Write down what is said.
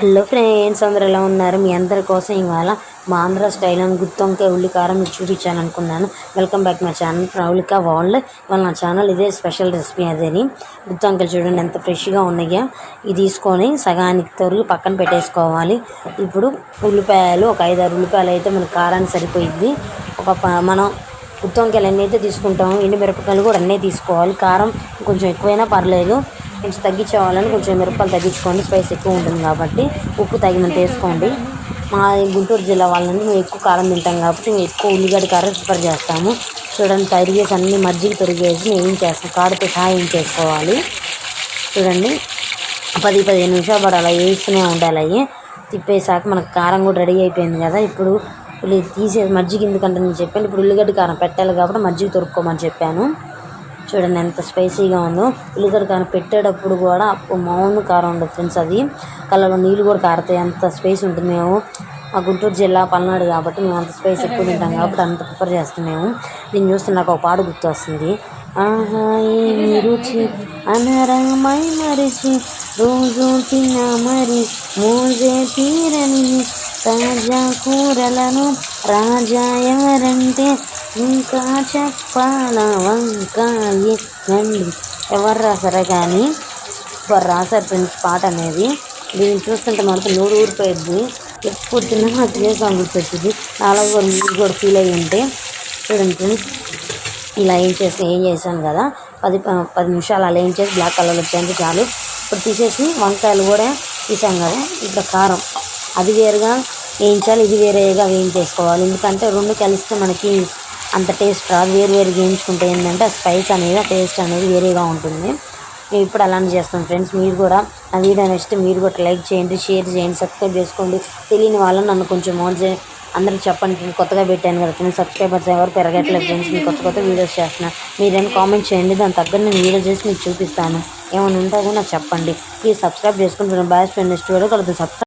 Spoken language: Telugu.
హలో ఫ్రెండ్స్, అందరు ఎలా ఉన్నారు? మీ అందరి కోసం ఇవాళ మా ఆంధ్ర స్టైల్ అని గుత్తొంకాయ ఉల్లికారం మీకు చూపించాను అనుకున్నాను. Welcome back my channel Praulika world. ఇవాళ నా ఛానల్ ఇదే స్పెషల్ రెసిపీ. అదేని గుత్తొంకాయలు చూడండి ఎంత ఫ్రెష్గా ఉన్నాయో. ఇది తీసుకొని సగానికి తొరిగి పక్కన పెట్టేసుకోవాలి. ఇప్పుడు ఉల్లిపాయలు ఒక 5-6 ఉల్లిపాయలు అయితే మనకు కారానికి సరిపోయిద్ది. మనం గుత్తొంకాయలు ఎన్ని అయితే తీసుకుంటామో మిరపకాయలు కూడా అన్నీ తీసుకోవాలి. కారం కొంచెం ఎక్కువైనా పర్లేదు, కొంచెం తగ్గించేవాళ్ళని కొంచెం మిరపకాయలు తగ్గించుకోండి, స్పైస్ ఎక్కువ ఉంటుంది కాబట్టి. ఉప్పు తగినంత వేసుకోండి. మా గుంటూరు జిల్లా వాళ్ళని మేము ఎక్కువ కారం తింటాం కాబట్టి మేము ఎక్కువ ఉల్లిగడ్డ కారం ప్రిఫర్ చేస్తాము. చూడండి, తరిగేసి అన్నీ మజ్జిగ తొరిగేసి మేము ఏం చేస్తాం, కాడుతో సహా ఏం చేసుకోవాలి. చూడండి, 10-15 నిమిషాలు పాటు అలా వేస్తూనే ఉండాలి. అవి తిప్పేసాక మనకు కారం కూడా రెడీ అయిపోయింది కదా. ఇప్పుడు తీసేసి మజ్జిగ ఎందుకంటే నేను చెప్పాను, ఇప్పుడు ఉల్లిగడ్డ కారం పెట్టాలి కాబట్టి మజ్జిగ తొరుక్కోమని చెప్పాను. చూడండి ఎంత స్పైసీగా ఉందో. ఉల్లిగడ్డ కారం పెట్టేటప్పుడు కూడా మామూలు కారం ఉండదు ఫ్రెండ్స్, అది కళ్ళలో నీళ్ళు కూడా కారుతాయి, అంత స్పైస్ ఉంటుంది. మేము మా గుంటూరు జిల్లా పల్నాడు కాబట్టి మేము అంత స్పైస్ ఎక్కువ తింటాం కాబట్టి అంత ప్రిఫర్ చేస్తాం మేము. దీన్ని చూస్తే నాకు ఒక పాట గుర్తు వస్తుంది. ఆహా ఏమి రుచి అనరమై మరిచి రోజు తిన్నా మరి మోజే తీరని తాజా కూరలను రాజా ఎవరంటే ఇంకా చెప్పాల వంకాయ నండి. ఎవరు రాసారా కానీ సూపర్ రాశారు ఫ్రెండ్స్ పాట అనేది. దీన్ని చూస్తుంటే మనకు నోరు ఊరిపోయిద్ది. ఎప్పుడు తిన్నా నాకు ఇదే సాంగ్ గుర్తొచ్చింది. అలాగే కూడా మీరు కూడా ఫీల్ అయ్యి ఉంటే చూడండి ఫ్రెండ్స్. ఇలా ఏం చేశాను కదా, 10 నిమిషాలు అలా ఏం చేసి బ్లాక్ కలర్లో వచ్చేందుకు చాలు. ఇప్పుడు తీసేసి వంకాయలు కూడా తీసాం కదా, ఇప్పుడు కారం అది వేరుగా వేయించాలి, ఇది వేరేగా వేయించేసుకోవాలి. ఎందుకంటే రెండు కలిస్తే మనకి అంత టేస్ట్ రాదు. వేరుగా వేయించుకుంటే ఏంటంటే ఆ స్పైస్ అనేది, ఆ టేస్ట్ అనేది వేరేగా ఉంటుంది. మేము ఇప్పుడు అలానే చేస్తాం ఫ్రెండ్స్. మీరు కూడా నా వీడియో నచ్చితే మీరు కూడా లైక్ చేయండి, షేర్ చేయండి, సబ్స్క్రైబ్ చేసుకోండి. తెలియని వాళ్ళని నన్ను కొంచెం అందరికి చెప్పండి ఫ్రెండ్స్. కొత్తగా పెట్టాను కదా ఫ్రెండ్స్, సబ్స్క్రైబర్స్ ఎవరు పెరగట్లేదు ఫ్రెండ్స్. మీరు కొత్త వీడియోస్ చేస్తున్నా, మీరేమైనా కామెంట్ చేయండి, దాని తగ్గట్టు నేను వీడియో చేసి మీకు చూపిస్తాను. ఏమైనా ఉంటే కూడా నాకు చెప్పండి. ప్లీజ్ సబ్స్క్రైబ్ చేసుకుంటున్నాను. బాయ్ ఫ్రెండ్, నెక్స్ట్ వీడియో కలుద్దాం. సబ్స్క్రైబ్